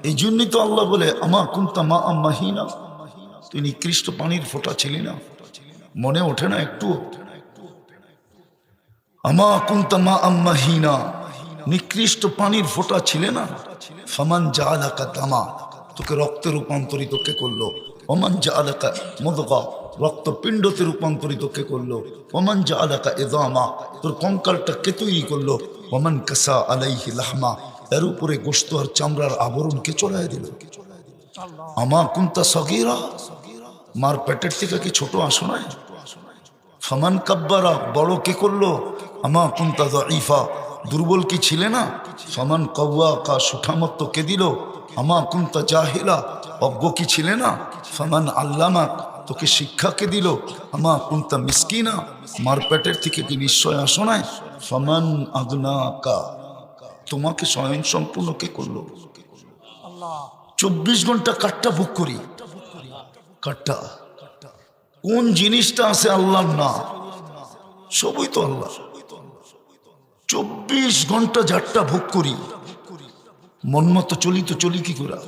এই জন্যই তো আল্লাহ বলে আমা কুনতা মা আম্মাহিনা, তুই নিকৃষ্ট পানির ফোঁটা ছিলি না? মনে ওঠে না একটু? আমা কুনতা মা আম্মাহিনা, নিকৃষ্ট পানির ফোঁটা ছিলে না? ফামান জাআলাকা দামা, তোকে রক্তে রূপান্তরিত কে করলো? ওমান জাআলাকা মুদগা, রক্তপিণ্ডতে রূপান্তরিত কে করলো? ওমান জাআলাকা ইযামা, তোর কঙ্কালটা কে তৈরি করলো? ওমান কাসা আলাইহি লাহমা, এর উপরে গোশত আর চামড়ার আবরণ কে চড়ায় দিল? আমা কুনতা সগীরা, মার পেটের থেকে কি ছোট আসো নাই? ফামান কাব্বারা, বড় কে করলো? আমা কুনতা যায়ীফা, দুর্বল কি ছিলে না? ফামান কাওয়াকা, সুঠামত্ব কে দিল? আমা কুনতা জাহিলা, অজ্ঞ কি ছিলে না? ফামান আল্লামাক, তোকে শিক্ষা কে দিল? আমা কুনতা মিসকিনা, মার পেটের থেকে কি নিশ্চয় আসো নাই? ফামান আগনাকা, তোমাকে স্বয়ং সম্পূর্ণ কে করলো? 24 ঘন্টা কাটটা ভোগ করি, কাটটা কোন জিনিসটা আছে আল্লাহর না? সবই তো আল্লাহ। 24 ঘন্টা যারটা ভোগ করি, মন মতো চলি তো চলি কি করে?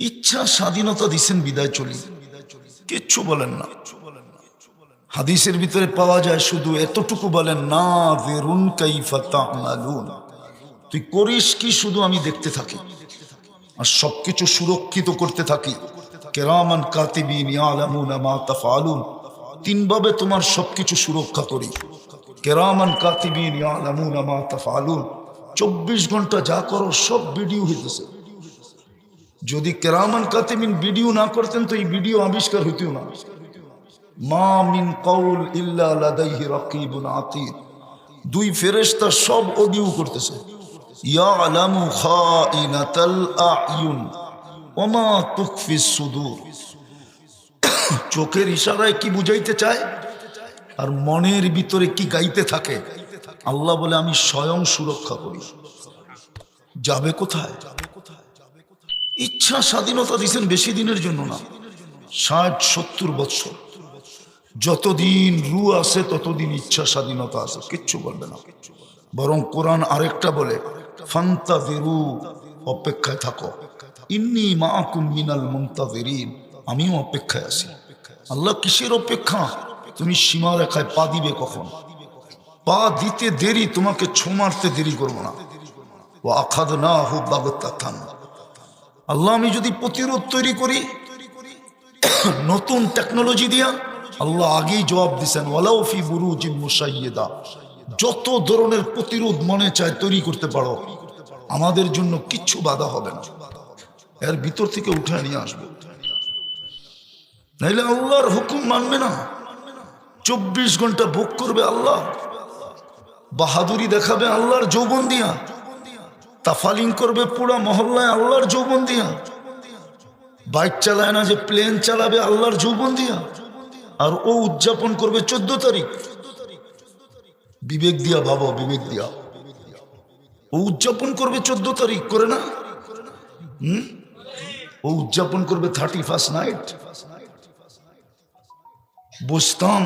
ইচ্ছা স্বাধীনতা দিছেন বিদায় চলি, কিচ্ছু বলেন না। হাদিসের ভিতরে পাওয়া যায় শুধু এতটুকু বলেন, না বেরুন কাইফা তা'মালুন, তুই করিস কি শুধু আমি দেখতে থাকি আর সবকিছু সুরক্ষিত করতে থাকি। কিরামান কাতিবিন ইয়ালামুনা মা তাফআলুন, তিনভাবে তোমার সবকিছু সুরক্ষা করি। কিরামান কাতিবিন ইয়ালামুনা মা তাফআলুন, 24 ঘন্টা যা করো সব ভিডিও হইতেছে। যদি কিরামান কাতিবিন ভিডিও না করতেন তো এই ভিডিও আবিষ্কার হইতেও না। মা মিন কওল ইল্লা লাদাইহি রাকিবুন আতীদ, দুই ফেরেশতা সব অডিও করতেছে। ইয়ালামু খাইনাতাল আ'য়ুন ওয়া মা তুখফিস সুদূর, চোখের ইশারায় কি বুঝাইতে চায় আর মনের ভিতরে কি গাইতে থাকে। আল্লাহ বলে আমি স্বয়ং সুরক্ষা করি। যাবে কোথায়? ইচ্ছা স্বাধীনতা দিয়েছেন বেশি দিনের জন্য না, 60-70 বছর। যতদিন রু আছে ততদিন ইচ্ছা স্বাধীনতা আছে, কিচ্ছু বলবে না। বরং কোরআন আরেকটা বলে, ফান্তাযিরু, অপেক্ষায় থাকো, ইন্নী মাআকুম মিনাল মুনতাযিরিন, আমিও অপেক্ষায় আছি। আল্লাহ কিসের অপেক্ষা? তুমি সীমা রেখায় পা দিবে কখন? পা দিতে দেরি, তোমাকে ছো মারতে দেরি করবো না। ওয়া আখাযনাহু বাগতাতান, আল্লাহ আমি যদি প্রতিরোধ তৈরি করি নতুন টেকনোলজি দিয়া, আল্লাহ আগেই জবাব দিছেন, ওয়ালাউ ফি বুরুজিন মুশাইয়্যিদা, যত ধরনের প্রতিরোধ মনে চায় তৈরি করতে পারো, আমাদের জন্য কিচ্ছু বাধা হবে না। এর ভিতর থেকে উঠে নিয়ে আসবো, নাইলে আল্লাহর হুকুম মানবে না। 24 ঘন্টা ভোগ করবে আল্লাহ, বাহাদুরি দেখাবে আল্লাহর যৌবন দিয়া, তাফালিং করবে পুরা মহল্লায় আল্লাহর যৌবন দিয়া, বাইক চালায় না যে প্লেন চালাবে আল্লাহর যৌবন দিয়া, আর ও উদযাপন করবে 14 তারিখ। বিবেক দিয়া ভাবো, বিবেক দিয়া। ও উদযাপন করবে 14 তারিখ, করে না? ও উদযাপন করবে 31st নাইট। বুঝতাম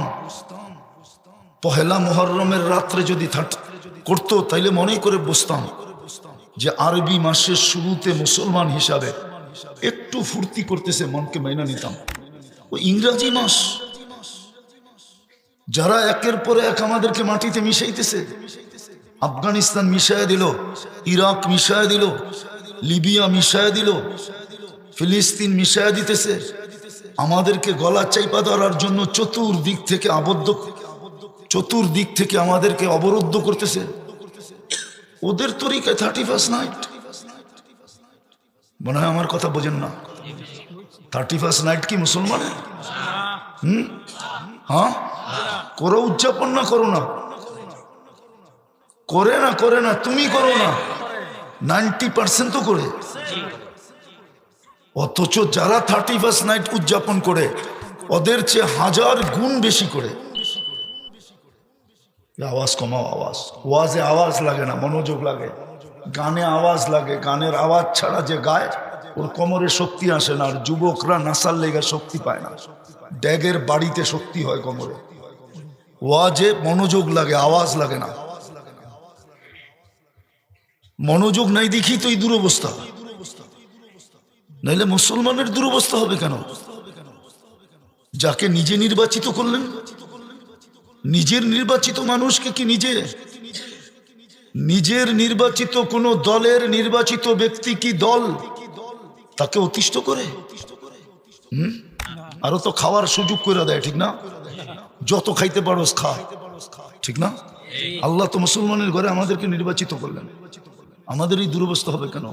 পহেলা মুহররমের রাত্রে যদি করতো তাইলে মনে করে বুঝতাম যে আরবি মাসের শুরুতে মুসলমান হিসাবে একটু ফুর্তি করতেছে, মনকে মাইনা নিতাম। ও ইংরাজি মাস, যারা একের পরে এক আমাদেরকে মাটিতে মিশাইতেছে, আফগানিস্তান মিশায় দিল, ইরাক মিশায় দিল, লিবিয়া মিশায় দিল, ফিলিস্তিন মিশায় দিতেছে, আমাদেরকে গলা চাইপা ধরার জন্য চতুর্দিক থেকে আমাদেরকে অবরুদ্ধ করতেছে। ওদের তরিকায় 31st নাইট, মনে হয় আমার কথা বোঝেন না। 31st নাইট কি মুসলমানের? হ্যাঁ, করো উদযাপন, না করো না? করে না, তুমি করো না, 90% তো করে। অথচ যারা 31st নাইট উদযাপন করে ওদের চেয়ে 1000 গুণ বেশি করে। আওয়াজ কমাও, ওয়াজে আওয়াজ লাগে না, মনোযোগ লাগে। গানে আওয়াজ লাগে, গানের আওয়াজ ছাড়া যে গায় ওর কোমরে শক্তি আসে না। আর যুবকরা নাসার লেগে শক্তি পায় না, ড্যাগের বাড়িতে শক্তি হয় কোমরে। ওয়াজে মনোযোগ লাগে, আওয়াজ লাগে না। মনোযোগ নাই দেখি তো এই দুরবস্থা। নাইলে মুসলমানের দুরবস্থা হবে কেন? যাকে নিজে নির্বাচিত করলেন, নিজের নির্বাচিত মানুষকে কি নিজের নির্বাচিত কোন দলের নির্বাচিত ব্যক্তি কি দল তাকে অতিষ্ঠ করে? আরো তো খাওয়ার সুযোগ করে দেয়, ঠিক না? যত খাইতে পারো খা, ঠিক না? আল্লাহ তো মুসলমানের ঘরে আমাদেরকে নির্বাচিত করলেন, আমাদের এই দুরবস্থা হবে কেন?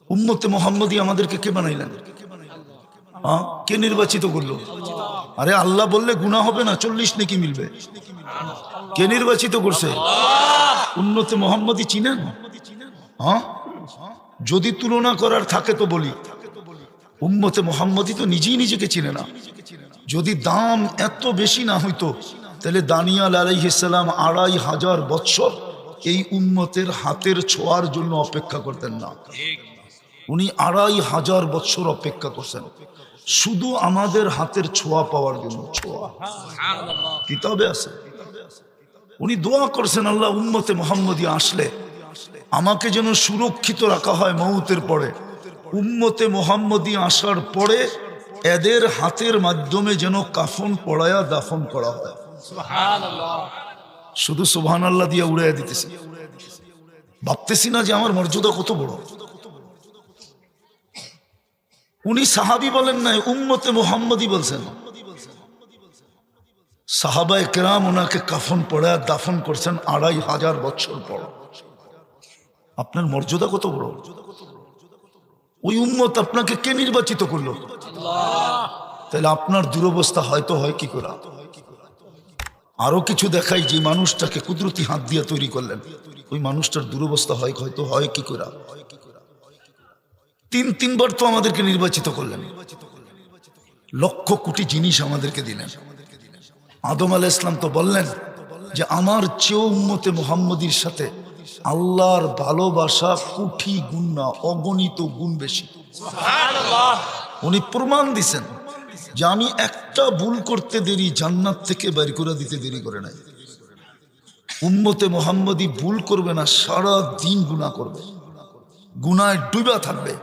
উম্মতে মোহাম্মদী আমাদেরকে কে বানাইলেন? কে নির্বাচিত করলো? আরে আল্লাহ বললে গুনাহ হবে না, 40 নেকি মিলবে। কে নির্বাচিত করছে? উম্মতে মোহাম্মদী চিনেন? যদি তুলনা করার থাকে তো বলি, উম্মতে মোহাম্মদী তো নিজেই নিজেকে চিনে না। যদি দাম এত বেশি না হইতো তাহলে দানিয়াল আলাইহিস সালাম 2500 বৎসর এই উম্মতের হাতের ছোঁয়ার জন্য অপেক্ষা করতেন না। উনি 2500 বৎসর অপেক্ষা করছেন শুধু আমাদের হাতের ছোঁয়া পাওয়ার জন্য। ছোঁয়া কিতাবে আছে। উনি দোয়া করছেন, আল্লাহ উম্মতে মুহাম্মদী আসলে আমাকে যেন সুরক্ষিত রাখা হয় মউতের পরে। উম্মতে মুহাম্মদী আসার পরে এদের হাতের মাধ্যমে যেন কাফন পড়ায়া দাফন করা হয়। শুধু সুবহানাল্লাহ দিয়ে উড়াইয়া দিতেছি, ভাবতেছি না যে আমার মর্যাদা কত বড়। উনি সাহাবী বলেন নাই, উম্মতে মুহাম্মদী বলছেন। সাহাবায়ে কেরাম ওনাকে কাফন পড়ায়া দাফন করছেন 2500 বছর পর। আপনার মর্যাদা কত বড়। ওই উম্মত আপনাকে কে নির্বাচিত করলো? তাহলে আপনার দুরবস্থা হয়তো হয় কি করে? আরো কিছু দেখাই, যে মানুষটাকে কুদরতি হাত দিয়ে তৈরি করলেন ওই মানুষটার দুরবস্থা হয়তো হয় কি করে? তিনবার তো আমাদেরকে নির্বাচিত করলেন, লক্ষ কোটি জিনিস আমাদেরকে দিলেন। আদম আলাইহিস সালাম তো বললেন যে আমার চেয়েও উম্মতে মুহাম্মদীর সাথে আল্লাহর ভালোবাসা কোটি গুণ না, অগণিত গুণ বেশি। সুবহানাল্লাহ। উনি প্রমাণ দিছেন যে আমি একটা ভুল করতে দেরি জান্নাত থেকে বের করে দিতে দেরি করে নাই। উম্মতে মুহাম্মদী ভুল করবে না, সারা দিন গুনাহ করবে, গুনায় ডুবা থাকবে।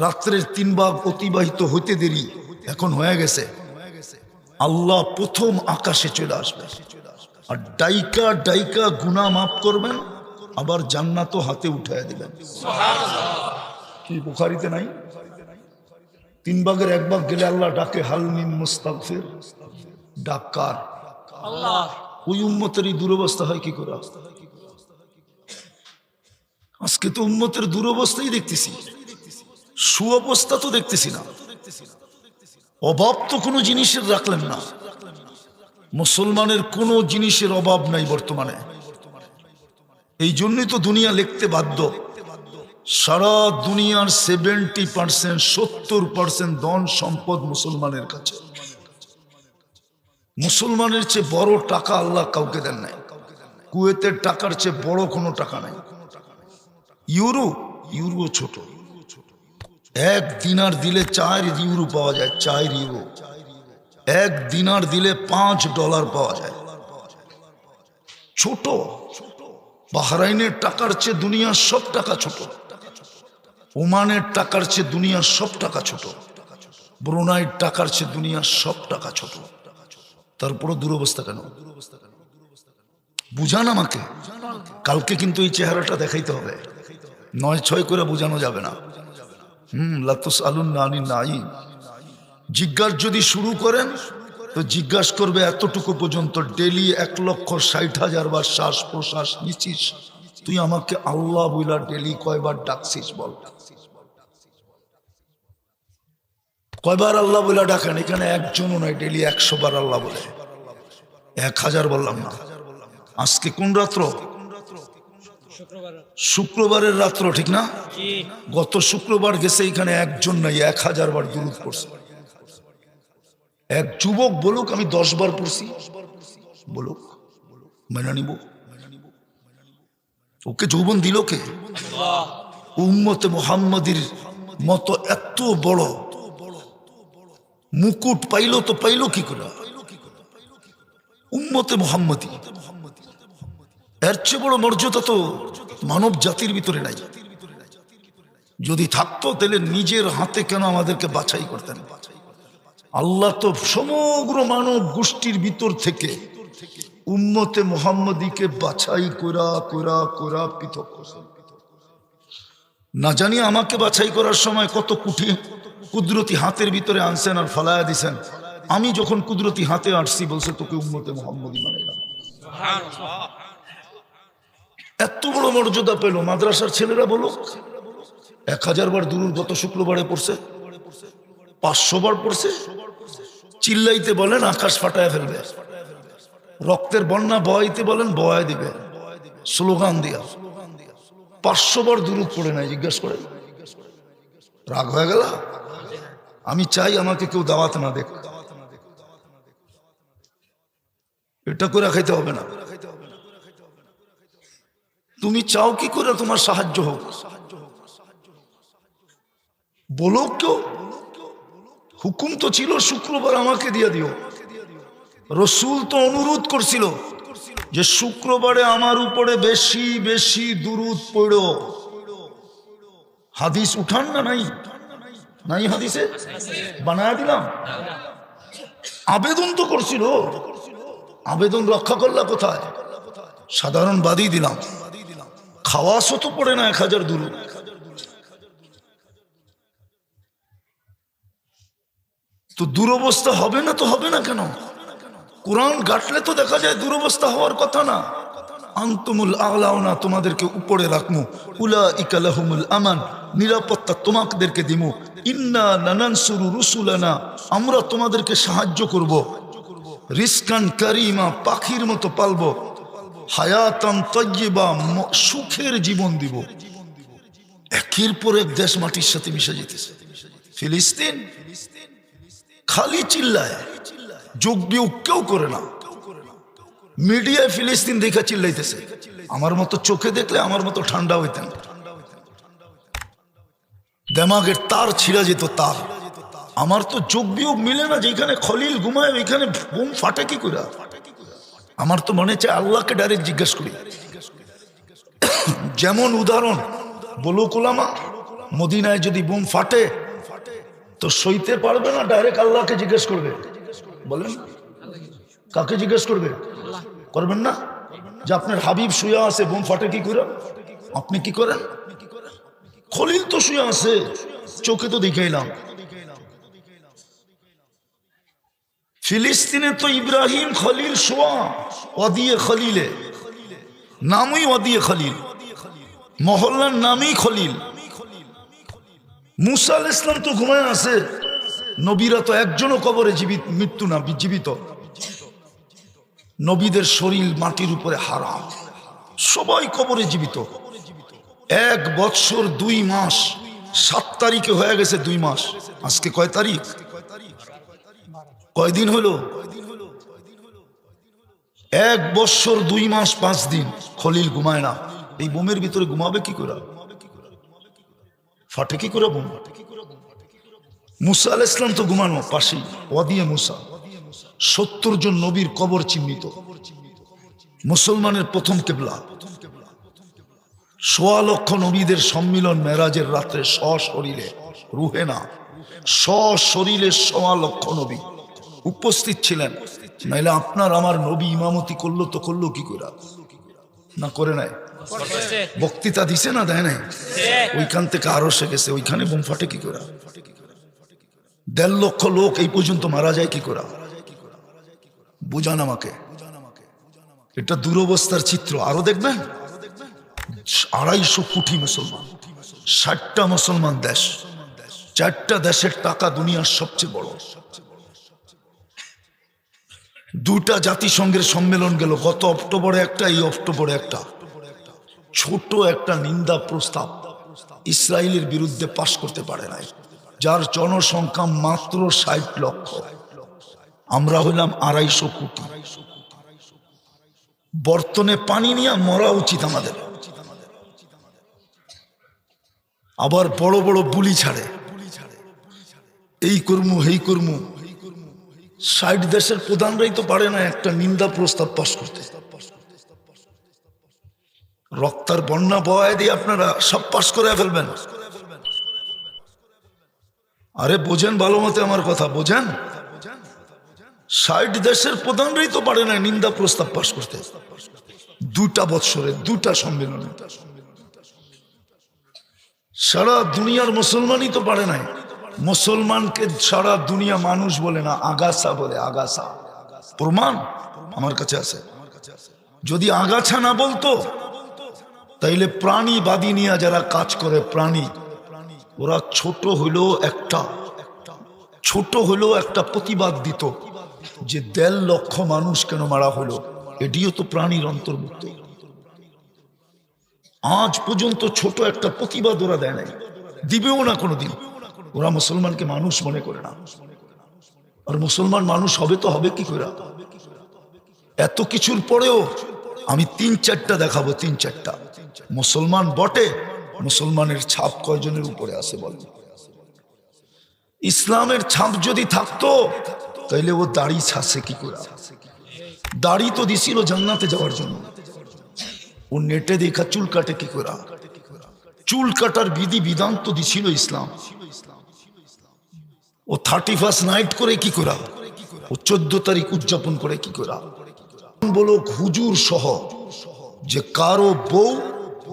রাত্রের 3 ভাগ অতিবাহিত হইতে দেরি এখন হয়ে গেছে, আল্লাহ প্রথম আকাশে চলে আসবে আর ডাইকা ডাইকা গুনাহ মাফ করবেন, আবার জান্নাতও হাতে উঠায় দিবেন। সুবহানাল্লাহ। কি বুখারীতে নাই? 3 ভাগের 1 ভাগ গেলে আল্লাহ ডাকে হাল মিন মুস্তাগফির। ডাকার আল্লাহ। ওই উম্মতের এই দুরবস্থা হয় কি করে? আজকে তো উম্মতের দুরবস্থাই দেখতেছি, সুঅবস্থা তো দেখতেছি না। অভাব তো কোনো জিনিসের রাখলেন না। মুসলমানের কোনো জিনিসের অভাব নাই বর্তমানে। এই জন্যই তো দুনিয়া লিখতে বাধ্য, সারা দুনিয়ার 70% 70% ধন সম্পদ মুসলমানের কাছে। মুসলমানের চেয়ে বড় টাকা আল্লাহ কাউকে দেন নাই। কুয়েতের টাকার চেয়ে বড় কোনো টাকা নাই। ইউরো ছোট, 1 দিনার দিলে 4 ইউরো পাওয়া যায়। 4 ইউরো। 1 দিনার দিলে $5 পাওয়া যায়। ছোট। বাহরাইনের টাকার চেয়ে দুনিয়ার সব টাকা ছোট। ওমানের টাকার চেয়ে দুনিয়ার সব টাকা ছোট। ব্রুনাইয়ের টাকার চেয়ে দুনিয়ার সব টাকা ছোট। তারপরও দুরবস্থা কেন? বুঝান আমাকে। কালকে কিন্তু এই চেহারাটা দেখাইতে হবে, 9-6 করে বোঝানো যাবে না। জিজ্ঞাসা যদি শুরু করেন তো জিজ্ঞাসা করবে এতটুকু পর্যন্ত, ডেলি 1,60,000 বার শ্বাস প্রশ্বাস নিচ্ছিস, তুই আমাকে আল্লাহ বইলা ডেলি কয়বার ডাকছিস বল? কয়বার আল্লাহ বইলা ডাকেন? এখানে একজনও নয়, ডেলি 100 বার আল্লাহ বলে। 1000 বললাম না। আজকে কোন রাত্র? শুক্রবারের রাত্র, ঠিক না? গত শুক্রবার গেছে, এখানে একজন নাই 1000 বার দুরূদ পড়ছে। এক যুবক বলুক আমি 10 বার পড়ছি, বলুক, মেনে নিব। ওকে যৌবন দিল কে? উম্মতে মুহাম্মদীর মতো এত বড় মুকুট পাইল তো পাইল কি করে? উম্মতে মুহাম্মদী। এর চেয়ে বড় মর্যাদা তো মানব জাতির ভিতরে নাই। যদি থাকতো তাহলে নিজের হাতে কেন আমাদেরকে বাছাই করতেন? আল্লাহ তো সমগ্র মানব গোষ্ঠীর ভিতর থেকে উম্মতে মুহাম্মদীকে বাছাই করা পৃথক করছেন। না জানি আমাকে বাছাই করার সময় কত কুদরতি হাতের ভিতরে আনছেন আর ফালায়া দিছেন। আমি যখন কুদরতি হাতে আসছি বলছে তোকে উম্মতে মুহাম্মদী বানাইলাম। এত বড় মর্যাদা পেল। মাদ্রাসার ছেলেরা বলো 1000 বার দুরূদ গত শুক্রবারে পড়ছে, 500 বার পড়ছে। চিল্লাইতে বলেন আকাশ ফাটায় ফেলবে, রক্তের বন্যা বয়াইতে বলেন বয়ায় দিবে, স্লোগান দিয়া 500 বার দুরূদ পড়ে নাই। জিজ্ঞেস করে রাগ হয়ে গেল? আমি চাই আমাকে কেউ দাওয়াত না দেখ, এটা করে খাইতে হবে না। তুমি চাও কি করে তোমার সাহায্য হোক? বলো কেউ। হুকুম তো ছিল শুক্রবার আমাকে দিয়ে দিও। রসুল তো অনুরোধ করছিল যে শুক্রবারে আমার উপরে বেশি বেশি দুরূদ পড়ো। হাদিস উঠান না? নাই নাই হাদিসে বানায় দিলাম। আবেদন তো করছিল, আবেদন রক্ষা করলা কোথায়? সাধারণ বাদী দিলাম। খাওয়াসও তো পড়ে না 1000 দুরূদ। তো দুরবস্থা হবে না তো হবে না কেন? কোরআন ঘাটলে তো দেখা যায় দুরবস্থা হওয়ার কথা না। আনতুমুল আ'লাউনা, তোমাদেরকে উপরে রাখমু। উলাইকা লাহুমুল আমান, নিরাপত্তা তোমাদেরকে দিমু। ইন্না নানানসুরু রুসুলানা, আমরা তোমাদেরকে সাহায্য করব। রিজকান কারীমা, পাখির মতো পালবো। হায়াতান তাইয়্যিবা, সুখের জীবন দিব। একের পর এক দেশ মাটির সাথে মিশে যেতেছে। ফিলিস্তিন খালি চিল্লায়, যোগ বিয়োগ কেউ করে না। মিডিয়ায় ফিলিস্তিন দেখা চিল্লাইতেছে। আমার মতো চোখে দেখলে আমার মতো ঠান্ডা হইতেন, দেমাগের তার ছিঁড়া যেত তার। আমার তো যোগ বিয়োগ মিলে না। যেখানে খলিল ঘুমায় ওইখানে বোম ফাটে কি করে? আমার তো মনে চায় আল্লাহকে ডাইরেক্ট জিজ্ঞেস করি। যেমন উদাহরণ বলুক উলামা, মদিনায় যদি বোম ফাটে তো সইতে পারবে না, ডাইরেক্ট আল্লাহকে জিজ্ঞেস করবে। বলেন কাকে জিজ্ঞেস করবে? করবেন না যে আপনার হাবিব শুয়ে আছে, বোম ফাটে কি করে? আপনি কি করেন? খলিল তো শুয়ে আছে, চোখে তো দেখাইলাম। ফিলিস্তিনে তো ইব্রাহিম খলিল শোয়া, ওয়াদিয়ে খলিলে, নামই ওয়াদিয়ে খলিল, মহল্লার নামই খলিল। মুসা আলাইহিস সালাম তো ঘুমায় আছে। নবীরা তো একজনও কবরে জীবিত, মৃত্যু না, জীবিত। নবীদের শরীর মাটির উপরে হারাম, সবাই কবরে জীবিত। 1 বৎসর 2 মাস, 7 তারিখে হয়ে গেছে 2 মাস। আজকে কয় তারিখ? কয়দিন হলো? 1 বৎসর 2 মাস 5 দিন খলিল ঘুমায় না। এই বোমের ভিতরে ঘুমাবে কি করে? ফাটে কি করে বোম? মুসা আলাইহিস সালাম তো ঘুমানো পাশেই, ওয়াদিয়ে মুসা। 70 জন নবীর কবর চিহ্নিত। মুসলমানের প্রথম কিবলা। 1.25 লক্ষ নবীদের সম্মিলন মেরাজের রাত্রে, সশরীরে, রুহে না, সশরীরে 1.25 লক্ষ নবী উপস্থিত ছিলেন। নাইলে আপনার আমার নবী ইমামতি করলো তো করলো কি করে? না করে নাই? বক্তৃতা দিছে না, দেয় নাই? ওইখান থেকে আরো সে গেছে। ওইখানে বোম ফাটে কি করে? 1.5 লক্ষ লোক এই পর্যন্ত মারা যায় কি করে? বুঝান আমাকে। এটা দুরবস্থার চিত্র। আরো দেখবেন 250 কোটি মুসলমান, 60টা মুসলমান দেশ, 4টা দেশের টাকা দুনিয়ার সবচেয়ে বড়। 2টা জাতিসংঘের সম্মেলন গেল, গত অক্টোবরে একটা, এই অক্টোবরে একটা। ছোট একটা নিন্দা প্রস্তাব ইসরায়েলের বিরুদ্ধে পাশ করতে পারে নাই, যার জনসংখ্যা মাত্র 60 লক্ষ। আমরা হইলাম 250 কোটি। বর্তনে পানি নিয়ে মরা উচিত আমাদের। আবার বড় বড় বুলি ছাড়ে, এই কর্মু হেই কর্মু। 60 দেশের প্রধানরাই তো পারে না একটা নিন্দা প্রস্তাব পাশ করতে। রক্তার বন্যা বয়ায় দিয়ে আপনারা সব পাশ করে ফেলবেন। আরে বোঝেন ভালো মতে আমার কথা, বোঝেন। 60 দেশের প্রধানরাই তো পারে না নিন্দা প্রস্তাব পাশ করতে, 2টা বৎসরে 2টা সম্মেলনে। সারা দুনিয়ার মুসলমানই তো পারে নাই। মুসলমানকে সারা দুনিয়া মানুষ বলে না, আগাছা বলে, আগাছা। প্রমাণ আমার কাছে আছে। যদি আগাছা না বলতো তাইলে প্রাণীবাদী নিয়ে যারা কাজ করে, প্রাণী, ওরা ছোট হলেও একটা প্রতিবাদ দিত যে 1.5 লক্ষ মানুষ কেন মারা হলো, এটিও তো প্রাণীর অন্তর্ভুক্ত। আজ পর্যন্ত ছোট একটা প্রতিবাদ ওরা দেয় নাই, দিবেও না কোনোদিন। ওরা মুসলমানকে মানুষ মনে করে না। আর মুসলমান মানুষ হবে তো হবে কি করে? এত কিছুর পরেও আমি 3-4টা দেখাবো, 3-4টা মুসলমান বটে, মুসলমানের ছাপ কয়জনের উপরে আছে বলেন? ইসলামের ছাপ যদি থাকতো তাইলে ও দাড়ি ছাড়ছে কি করে? দাড়ি তো দিছিল জান্নাতে যাওয়ার জন্য, ও নেটে দেখা চুল কাটে কি করে? চুল কাটার বিধি বিধান তো দিছিল ইসলাম। ও 31st নাইট করে কি করে? ও 14 তারিখ উদযাপন করে কি করে? বলো হুজুর সহ যে কারো বউ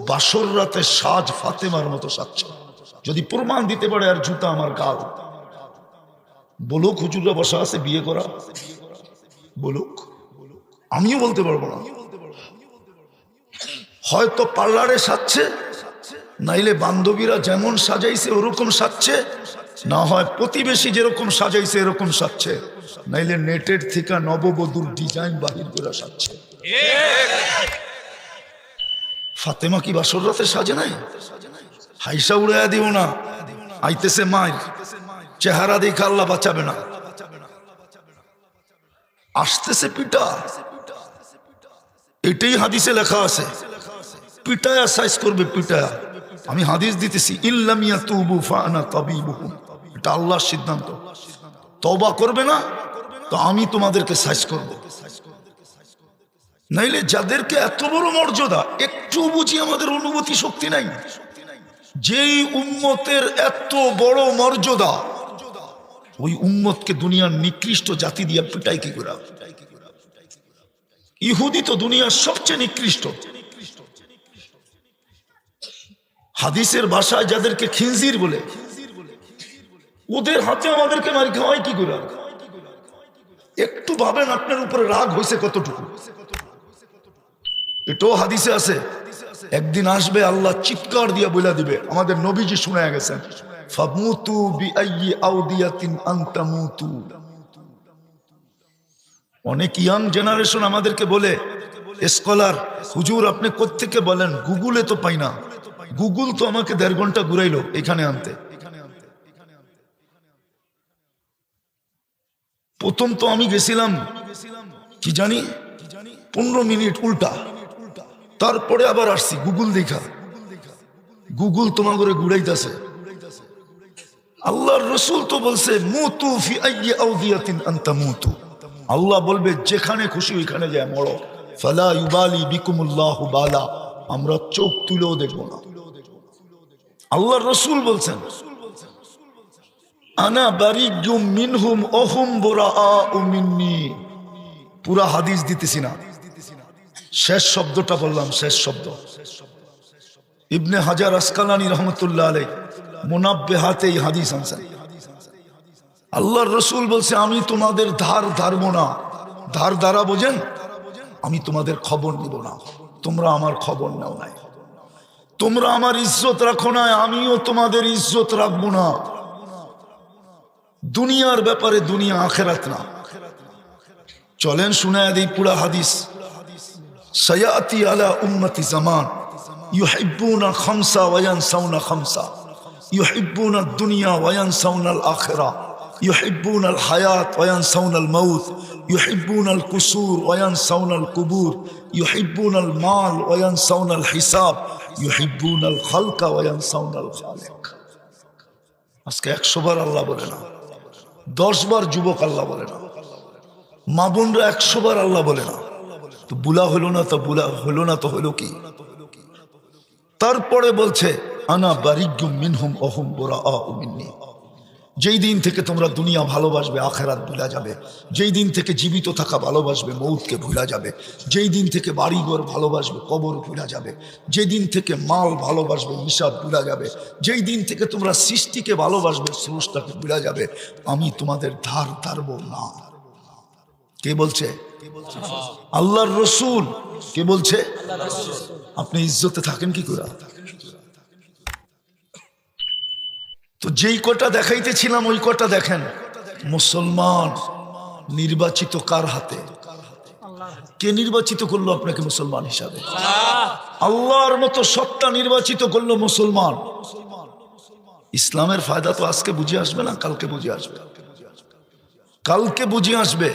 বাসর রাতে সাজ ফাতেমার মতো সাজছে, যদি প্রমাণ দিতে পারে আর জুতা আমার গাল। বলুক হুজুররা বসা আছে বিয়ে করা, বলুক, আমিও বলতে পারবো না। হয়তো পার্লারে সাজছে, নাইলে বান্ধবীরা যেমন সাজাইছে ওরকম সাজছে, না হয় প্রতিবেশী যেরকম সাজাইছে এরকম সাজছে, নাইলে নেটের থেকে নববধূর ডিজাইন বাহির করে সাজছে। ফাতেমা কি বাসর রাতে সাজে নাই? হাইসা উড়াইয়া দিও না, আইতেছে মায়ের চেহারা দেখে আল্লাহ বাঁচাবে না, আসতেছে পিটা। এটাই হাদিসে লেখা আছে, পিটায়া সাইজ করবে, পিটায়া। আমি হাদিস দিতেছি, ইল্লাম ইয়াতুবু ফাআনা তাবিবুহুম, এটা আল্লাহর সিদ্ধান্ত। তওবা করবে না তো আমি তোমাদেরকে সাইজ করব। নাইলে যাদেরকে এত বড় মর্যাদা, একটু বুঝি আমাদের অনুভূতি শক্তি নাই। যেই উম্মতের এত বড় মর্যাদা, ওই উম্মতকে দুনিয়ার নিকৃষ্ট জাতি দিয়া পিটাই কি করে? ইহুদি তো দুনিয়ার সবচেয়ে নিকৃষ্ট। হাদিসের ভাষায় যাদেরকে খিনজির বলে, ওদের হাতে আমাদেরকে মারি খাওয়াই কি করে? একটু ভাবেন আপনার উপরে রাগ হয়েছে কতটুকু। এটাও হাদিসে আছে, একদিন আসবে আল্লাহ চিৎকার দিয়া বলে দিবে, আমাদের নবীজি শুনে গেছেন, ফামুতু বিআইয়ি আউদিয়াতিন আনতামুতু। অনেক ইয়াং জেনারেশন আমাদেরকে বলে, স্কলার হুজুর আপনি কোত্থেকে বলেন, গুগলে তো পাই না। গুগল তো আমাকে 1.5 ঘন্টা ঘুরাইলো এখানে আনতে। প্রথম তো আমি গেছিলাম কি জানি 15 মিনিট উল্টা, তারপরে আবার আসছি গুগল দেখা। গুগল তোমার করে ঘুরাইতেছে। আল্লাহর রসুল তো বলছে মুতু ফি আইয়ি আউদিয়াতিন আনতা মুতু, আল্লাহ বলবে যেখানে খুশি ওইখানে যায় মরো। ফালা ইউবালি বিকুমুল্লাহু বালা, আমরা চোখ তুলেও দেখবো না। আল্লাহর রসুল বলছেন আনা বারিয়্যুম মিনহুম ওহুম বুরাআউ মিন্নি। পুরা হাদিস দিতেছি না, শেষ শব্দটা বললাম, শেষ শব্দ। ইবনে হাজার আসকালানী রহমতুল্লাহ আলাইহি মুনাব্বিহাতে এই হাদিস আনছেন। আল্লাহর রসুল বলছে আমি তোমাদের ধার ধারবো না। ধার ধারা বোঝেন? আমি তোমাদের খবর নিব না, তোমরা আমার খবর নাও নাই। তোমরা আমার ইজ্জত রাখো না, আমিও তোমাদের ইজ্জত রাখবো না। দুনিয়ার ব্যাপারে দুনিয়া, আখেরাত না। চলেন শুনায়া দেই পুরা হাদিস। সায়াতি আলা উম্মতি জামান ইউহিব্বুনা খামসা ওয়া ইয়ানসাউনা খামসা, ইউহিব্বুনা দুনিয়া ওয়া ইয়ানসাউনা আল আখিরা, يحبون الحياة وينسون الموت، يحبون القصور وينسون القبور، يحبون المال وينسون الحساب، يحبون الخلق وينسون الخالق। আজকে 100 বার আল্লাহ বলে না, 10 বার যুবক আল্লাহ বলে না, মা বোনরা 100 বার আল্লাহ বলে না। তো বুলা হলো না, তো বুলা হলো না তো হলো কি? তারপরে বলছে আনা বারিয়্যুম মিনহুম ওহুম বুরাআউ মিন্নি, যেই দিন থেকে তোমরা দুনিয়া ভালোবাসবে আখেরাত ভুলা যাবে, যেই দিন থেকে জীবিত থাকা ভালোবাসবে মৌতকে ভুলা যাবে, যেই দিন থেকে বাড়িঘর ভালোবাসবে কবর ভুলা যাবে, যেই দিন থেকে মাল ভালোবাসবে হিসাব ভুলা যাবে, যেই দিন থেকে তোমরা সৃষ্টিকে ভালোবাসবে স্রষ্টাকে ভুলা যাবে, আমি তোমাদের ধার ধারবো না। কে বলছে? আল্লাহর রসুল। কে বলছে? আপনি ইজ্জতে থাকেন কি করে? তো যেই কটা দেখাইতেছিলাম ওই কটা দেখেন। মুসলমান নির্বাচিত কার হাতে? কে নির্বাচিত করলো আপনাকে মুসলমান হিসাবে? আল্লাহর মতো সত্তা নির্বাচিত করলো মুসলমান। ইসলামের ফায়দা তো আজকে বুঝে আসবে না, কালকে বুঝে আসবে। কালকে বুঝে আসবে।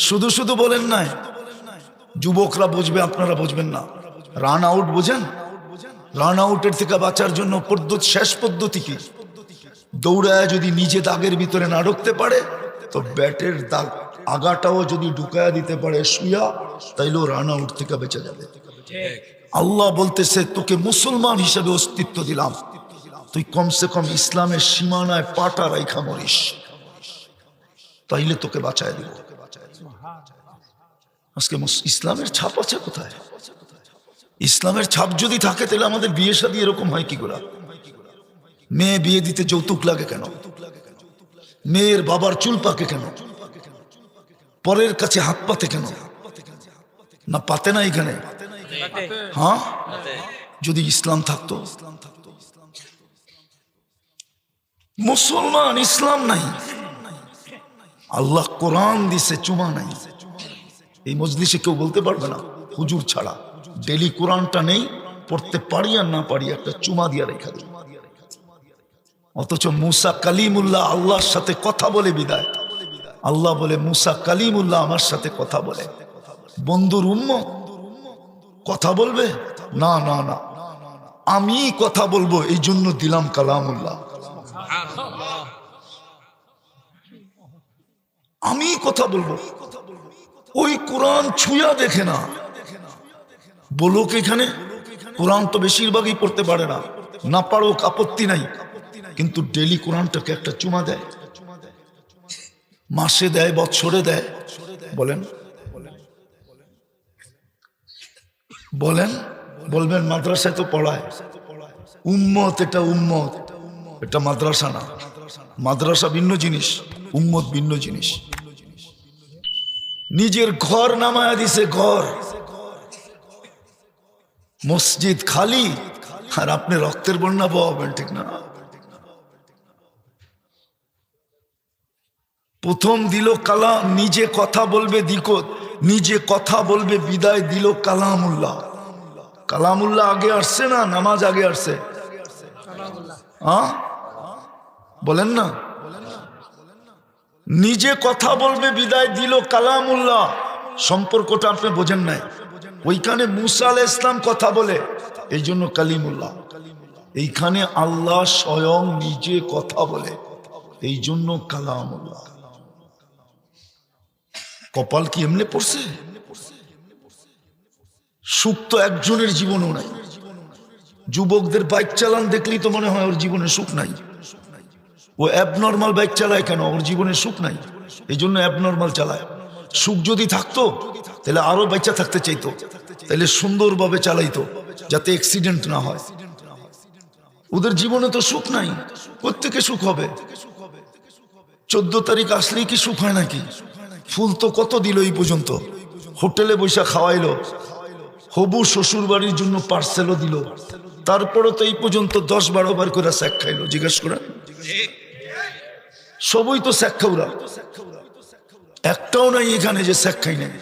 শুধু শুধু বলেন নাই যুবকরা বুঝবে, আপনারা বুঝবেন না। রান আউট বুঝেন? রান আউটের থেকে বাঁচার জন্য শেষ পদ্ধতি কি? দৌড়ায় যদি নিজে দাগের ভিতরে না ঢুকতে পারে তো ব্যাটের দাগ আগাটাও যদি ঢুকায়া দিতে পারে শুয়া, তাইলেও রান আউট থেকে বেঁচে যাবে। আল্লাহ বলতেছে তোকে মুসলমান হিসেবে অস্তিত্ব দিলাম, তুই কমসে কম ইসলামের সীমানায় পাটা রাইখা মরিস, তাইলে তোকে বাঁচায় দিব। আজকে ইসলামের ছাপ আছে কোথায়? ইসলামের ছাপ যদি থাকে তাহলে আমাদের বিয়ে শাদী এরকম হয় কি করে? মেয়ে বিয়ে দিতে যৌতুক লাগে কেন? মেয়ের বাবার চুল পাকে কেন? পরের কাছে হাত পাতে কেন? না পাতে না এখানে? হ্যাঁ, যদি ইসলাম থাকতো। মুসলমান ইসলাম নাই, আল্লাহ কোরআন দিছে, চুমা নাই। এই মজলিসে কেউ বলতে পারবে না হুজুর ছাড়া ডেলি কোরআনটা নেই, পড়তে পারি আর না পারি একটা চুমা দিয়া রেখা দিই। অথচ মুসা কালিমুল্লাহ আল্লাহর সাথে কথা বলে বিদায়। আল্লাহ বলে মুসা কালিমুল্লাহ আমার সাথে কথা বলে। বন্ধুর উম্মত কথা বলবে না, না না, আমি কথা বলবো, এই জন্য দিলাম কালামুল্লাহ। আমি কথা বলবো, ওই কোরআন ছুঁয়া দেখে না। বলুক এখানে কোরআন তো বেশিরভাগই পড়তে পারে না, না পারুক আপত্তি নাই, কিন্তু ডেলি কোরআনটাকে একটা চুমা দেয়, মাসে দেয়, বছরে দেয়। বলেন বলেন বলবেন মাদ্রাসায় তো পড়ায়। উম্মত এটা উম্মত, এটা মাদ্রাসা না। মাদ্রাসা ভিন্ন জিনিস, উম্মত ভিন্ন জিনিস। নিজের ঘর নামায়া দিছে, ঘর মসজিদ খালি, আর আপনি রক্তের বন্যা বহাবেন, ঠিক না? প্রথম দিল কালাম, নিজে কথা বলবে দিকত, নিজে কথা বলবে বিদায় দিল কালামুল্লাহ। কালামুল্লাহ আগে আসছে না নামাজ আগে আসছে? হ্যাঁ বলেন না, নিজে কথা বলবে বিদায় দিল কালামুল্লাহ। সম্পর্কটা আপনি বোঝেন নাই। ওইখানে মুসা আলাইহিস সালাম কথা বলে, এই জন্য কালিমুল্লাহ। এইখানে আল্লাহ স্বয়ং নিজে কথা বলে, এই জন্য কালামুল্লাহ। কপাল কি এমনি পড়ছে? সুখ তো একজনের জীবনও নাই। যুবকদের বাইক চালান দেখলেই তো মনে হয় ওর জীবনে সুখ নাই। ও অ্যাবনর্মাল বাইক চালায় কেন? ওর জীবনে সুখ নাই, এই জন্য অ্যাবনর্মাল চালায়। সুখ যদি থাকতো তাহলে আরো বাচ্চা থাকতে চাইতো, তাহলে সুন্দরভাবে চালাইতো যাতে অ্যাক্সিডেন্ট না হয়। ওদের জীবনে তো সুখ নাই, প্রত্যেকে সুখ হবে। 14 তারিখ আসলেই কি সুখ হয় নাকি? ফুল তো কত দিল এই পর্যন্ত, হোটেলে বৈশা খাওয়াইলো, হবু শ্বশুর বাড়ির জন্য পার্সেলও দিল, তারপরে তো এই পর্যন্ত 10-12 বার করে স্যাক খাইলো। জিজ্ঞেস করেন, সবই তো স্যাক খাওয়া, একটাও নাই এখানে যে স্যাক খাই নাই।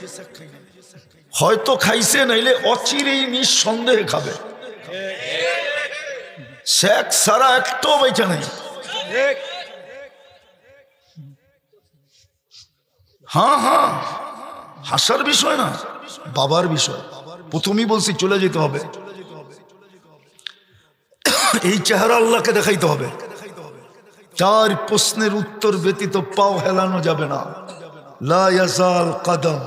হয়তো খাইছে, নাইলে অচিরেই নিঃসন্দেহে খাবে। স্যাক সারা একটাও বাইচা নাই। হ্যাঁ হ্যাঁ, হাসার বিষয় না, বাবার বিষয়। প্রথমেই বলছি চলে যেতে হবে, এই চেহারা আল্লাহকে দেখাইতে হবে। 4 প্রশ্নের উত্তর ব্যতীত পাও হেলানো যাবে না। লা ইয়াজাল কদম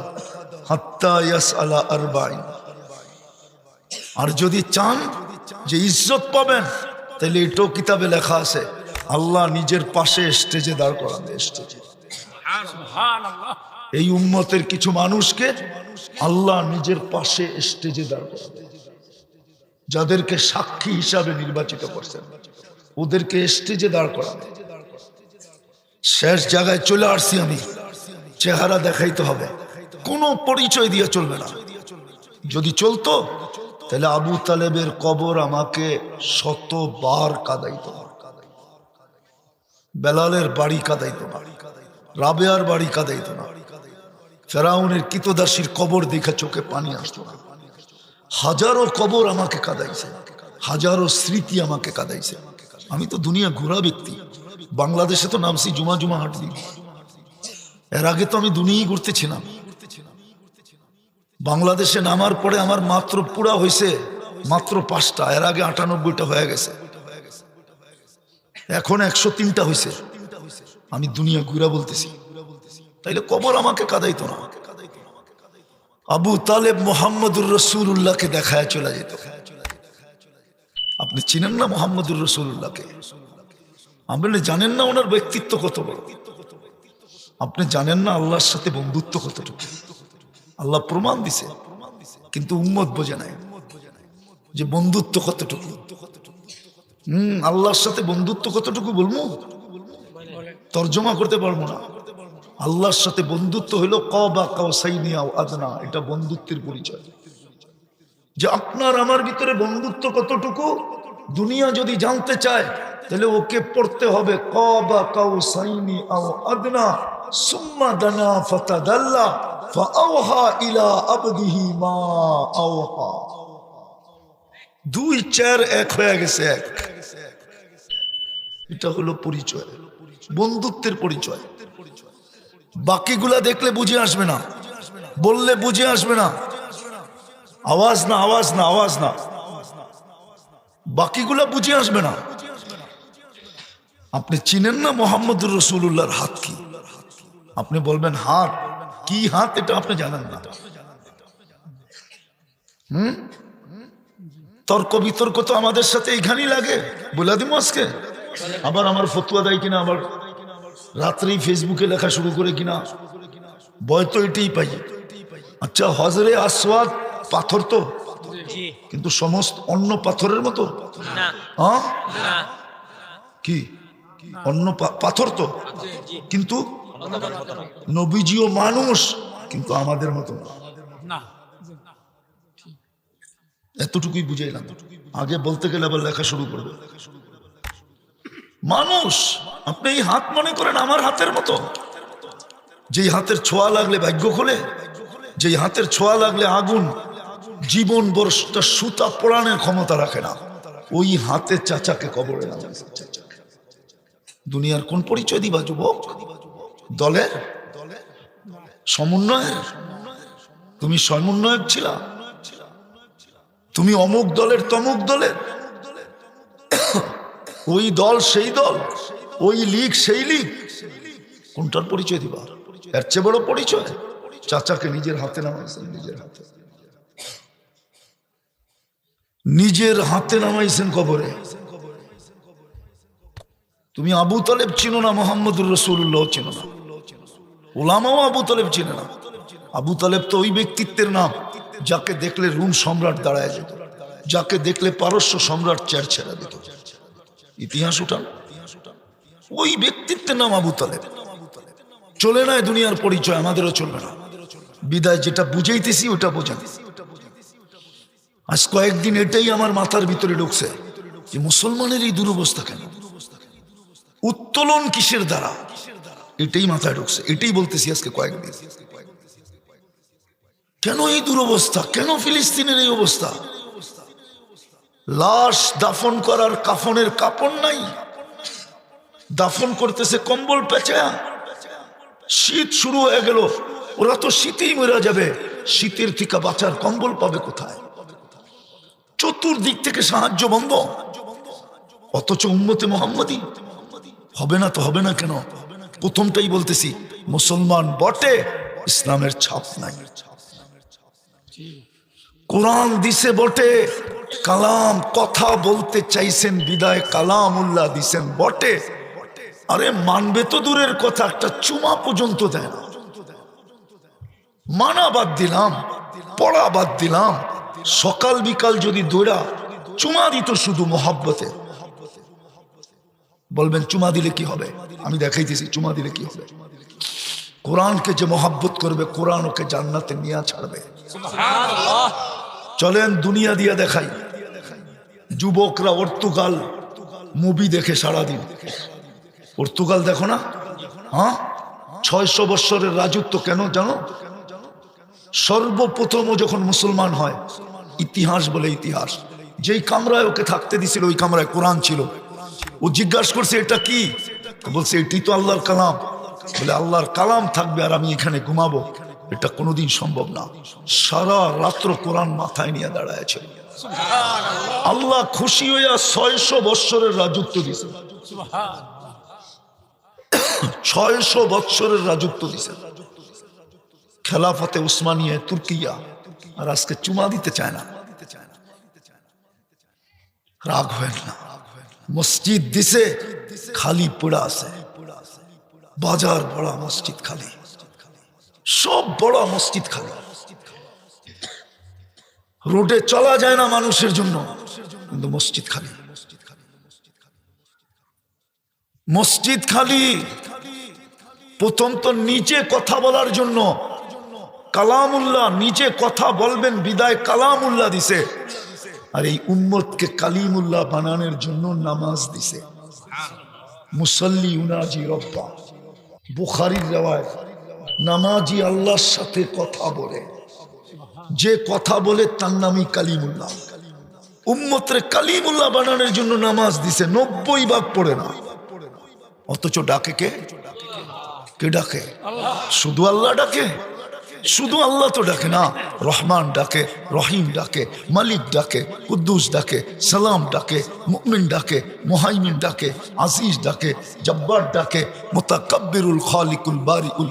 হাত্তা ইয়াসআলা আরবাইন। আর যদি চান যে ইজ্জত পাবেন, তাহলে এটাও কিতাবে লেখা আছে, আল্লাহ নিজের পাশে স্টেজে দাঁড় করাবে, স্টেজে। এই উম্মতের কিছু মানুষকে আল্লাহ নিজের পাশে স্টেজে দাঁড় করাবে, যাদেরকে সাক্ষী হিসাবে নির্বাচিত করছেন ওদেরকে স্টেজে দাঁড় করাবে। শেষ জায়গায় চলে আসছি আমি, চেহারা দেখাইতে হবে, কোনো পরিচয় দিয়ে চলবে না। যদি চলতো তাহলে আবু তালেবের কবর আমাকে 100বার কাঁদাইতো, বেলালের বাড়ি কাঁদাইতো না, রাবেয়ার বাড়ি কাঁদাইতো না, ফেরাউনের কিতদাসীর কবর দেখে চোখে পানি আসতো না। হাজারো কবর আমাকে কাঁদাইছে, হাজারো স্মৃতি আমাকে কাঁদাইছে। আমি তো দুনিয়া ঘোরা ব্যক্তি, বাংলাদেশে তো নামছি জুমা জুমা হাট দিন, এর আগে তো আমি দুনিয়ায় ঘুরতেছিলাম। বাংলাদেশে নামার পরে আমার মাত্র পুরা হয়েছে মাত্র 5টা, এর আগে 98টা হয়ে গেছে, এখন 103টা হয়েছে। আমি দুনিয়া ঘুরা বলতেছি, তাইলে কবর আমাকে কাঁদাইতো না। আবু তালেব মুহাম্মদুর রাসূলুল্লাহকে দেখায় চলে যেত। আপনি চিনেন না মুহাম্মদুর রাসূলুল্লাহকে? আপনি জানেন না ওনার ব্যক্তিত্ব কত বড়? আপনি জানেন না আল্লাহর সাথে বন্ধুত্ব কতটুকু? আল্লাহ প্রমাণ দিছে, কিন্তু উম্মত বোঝে নাই যে বন্ধুত্ব কতটুকু। আল্লাহর সাথে বন্ধুত্ব কতটুকু বলবো, তর্জমা করতে পারবো না। আল্লাহর সাথে বন্ধুত্ব হইল কাবা কাউসাইনি আও আদনা, এটা বন্ধুত্বের পরিচয়। যে আপনার আমার ভিতরে বন্ধুত্ব কতটুকু দুনিয়া যদি জানতে চায় তাহলে ওকে পড়তে হবে কাবা কাউসাইনি আও আদনা সুম্মা দানা ফাতাদাল্লা ফাআওহা ইলা আবদিহি মা আওহা। 2 4 এক হয়ে গেছে, এক। এটা হলো পরিচয়, বন্ধুত্বের পরিচয়। বাকিগুলা দেখলে বুঝে আসবে না, বললে বুঝে আসবে না, আওয়াজ না আওয়াজ না আওয়াজ না, বাকিগুলা বুঝে আসবে না। আপনি চিনেন না মুহাম্মদুর রাসূলুল্লাহর হাত কি? আপনি বলবেন হাত কি, হাত এটা আপনি জানেন না। তর্ক বিতর্ক তো আমাদের সাথে এইখানেই লাগে, বলে দিব আজকে। আবার আমার ফতুয়া দেয় কিনা, আবার রাত্রেই ফেসবুকে লেখা শুরু করে কিনা, ভয় তো এটাই পাই। আচ্ছা, হজরে আসওয়াদ পাথর তো, কিন্তু সমস্ত অন্য পাথরের মতো কি অন্য পাথর তো, কিন্তু নবীজিও মানুষ, কিন্তু আমাদের মতো না। এতটুকুই বুঝাইলাম। আগে বলতে গেলে আবার লেখা শুরু করবে। মানুষ, আপনি এই হাত মনে করেন আমার হাতের মতো, যেই হাতের ছোঁয়া লাগলে ভাগ্য খোলে, যেই হাতের ছোঁয়া লাগলে আগুন জীবন বর্ষটা সুতা পোড়ানোর ক্ষমতা রাখে না, ওই হাতে চাচাকে কবরে নামাইছে। দুনিয়ার কোন পরিচয় দিবা যুবক? দলের সমন্বয়ের? তুমি সমন্বয়ক ছিলা, তুমি অমুক দলের তমুক দলের, ওই দল সেই দল, ওই লীগ সেই লীগ, কোনটার পরিচয় দিবা? এর চেয়ে বড় পরিচয় চাচাকে নিজের হাতে নামাইছেন, নিজের হাতে, নিজের হাতে নামাইছেন কবরে। তুমি আবু তালেব চিনো না, মুহাম্মদুর রাসূলুল্লাহ চিনো না, উলামাও আবু তালেব চিনে না। আবু তালেব তো ওই ব্যক্তিত্বের নাম যাকে দেখলে রোম সম্রাট দাঁড়ায় যেত, যাকে দেখলে পারস্য সম্রাট চেয়ার ছেড়ে দিত। ইতিহাস উঠান, ওই ব্যক্তিত্বের নাম আবু তালেব। চলে না দুনিয়ার পরিচয়, আমাদেরও চলবে না। বিদায় যেটা বুঝাইতেছি ওটা বোঝান। আজ কয়েকদিন এটাই আমার মাথার ভিতরে ঢুকছে যে মুসলমানের এই দুরবস্থা কেন, উত্তোলন কিসের দ্বারা, এটাই মাথায় ঢুকছে। এটাই বলতেছি আজকে কয়েকদিন, কেন এই দুরবস্থা, কেন ফিলিস্তিনের এই অবস্থা? লাশ দাফন করার কাফনের কাপড় নাই, দাফন করতেছে কম্বল পেঁচা। শীত শুরু হয়ে গেল, ওরা তো শীতেই মরে যাবে, শীতের থেকে বাঁচার কম্বল পাবে কোথায়? চতুর্দিক থেকে সাহায্য বন্ধ, অথচ উম্মতে মুহাম্মাদি হবে না তো হবে না কেন? প্রথমটাই বলতেছি, মুসলমান বটে, ইসলামের ছাপ নাই। কোরআন দিছে বটে, কালাম কথা বলতে চাইছেন বিদায় কালামুল্লাহ দিছেন বটে, আরে মানবে তো দূরের কথা, একটা চুমা পর্যন্ত দেয় না। মানা বাদ দিলাম, পড়া বাদ দিলাম, সকাল বিকাল যদি দৌড়া চুমা দিত শুধু মোহাব্বতে। বলবেন চুমা দিলে কি হবে? আমি দেখাইতেছি চুমা দিলে কি হবে। কোরআনকে যে মোহাব্বত করবে, কোরআন ওকে জান্নাতে নিয়ে ছাড়বে। চলেন দুনিয়া দিয়া দেখাই। যুবকরা পর্তুগাল মুভি দেখে সারাদিন। পর্তুগাল দেখো না? হ্যাঁ, 600 বৎসরের রাজত্ব। কেন জানো? সর্বপ্রথম যখন মুসলমান হয়, ইতিহাস বলে ইতিহাস, যেই কামরায় ওকে থাকতে দিছিল ওই কামরায় কোরআন ছিল। ও জিজ্ঞাসা করছে এটা কি? বলছে এটি তো আল্লাহর কালাম। বলে আল্লাহর কালাম থাকবে আর আমি এখানে ঘুমাবো? এটা কোনোদিন সম্ভব না। সারা রাত্র কোরআন মাথায় নিয়ে দাঁড়ায় ছিল। আল্লাহ খুশি হইয়া 600 বৎসরের রাজত্ব দিছে। 600 বৎসরের রাজত্ব দিছে। খেলাফতে উসমানিয়া তুর্কিয়া। আর আজকে চুমা দিতে চায় না। রাগ হয় না। মসজিদ দিছে, খালি পড়া আছে। বাজার বড়, মসজিদ খালি। সব বড়, মসজিদ খালি। রোডে চলা যায় না মানুষের জন্য, কিন্তু মসজিদ খালি। মসজিদ খালি। প্রথম তো নিজে কথা বলার জন্য কালামুল্লাহ, নিজে কথা বলবেন বিদায় কালামুল্লাহ দিছে। আর এই উম্মতকে কালিমুল্লাহ বানানোর জন্য নামাজ দিছে। মুসল্লি উনাজি রব্বা, বুখারীর riwayat। নামাজি আল্লাহর সাথে কথা বলে, যে কথা বলে তার নামই কালিমুল্লাহ। উম্মতরে কালিমুল্লাহ বানানোর জন্য নামাজ দিছে। 90 ভাগ পড়ে না, অথচ ডাকে কে? কে ডাকে? শুধু আল্লাহ ডাকে? শুধু আল্লাহ তো ডাকে না, রহমান ডাকে, রহিম ডাকে, মালিক ডাকে, কুদ্দুস ডাকে, সালাম ডাকে, মুমিন ডাকে, মুহাইমিন ডাকে, আজিজ ডাকে, জব্বার ডাকে, মুতাকাব্বিরুল খালিকুল বারিউল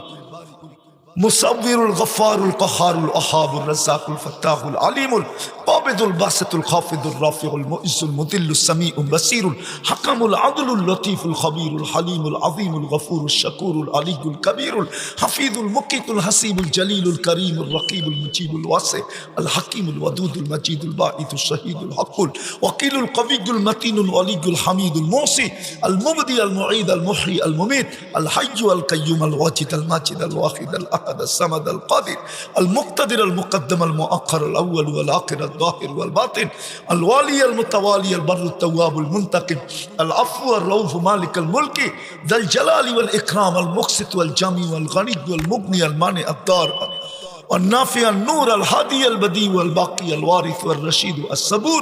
মুসাব্বিরুল গফফারুল কাহারুল আহাবুর রাজ্জাকুল ফাত্তাহুল আলিমুল কাবিদুল বাসিতুল খাফিদুর রাফিউল মুইজ্জুল মুদিল্লুস সামিউল বাসিরুল হাকামুল আদলুল লতীফুল খবীরুল হালিমুল আযীমুল গফুরুল শাকুরুল আলিয়ুল কবীরুল হাফিজুল মুকিতুল হাসিবুল জলিলুল করিমুল রকিবুল মুজিবুল ওয়াসি আল হাকিমুল ওয়াদুদুল মজিদুল বাঈতুল শহীদুল হকুল ওয়াকিলুল কবিয়ুল মতিনুল ওয়ালিয়ুল হামিদুল মুসি আল মুবদি আল মুঈদ আল মুহয়ি আল মুমীত আল হাইয়্যু আল কাইয়্যুম আল ওয়াজিদ আল মাজিদ আল ওয়াহিদ আল الصمد القادر المقتدر المقدم المؤخر الأول والآخر الظاهر والباطن الوالي المتوالي البر التواب المنتقم العفو الرؤوف مالك الملك ذا الجلال والإكرام المقسط والجامع والغني والمغني المانع الضار والنافع النور الهادي البديع والباقي الوارث والرشيد الصبور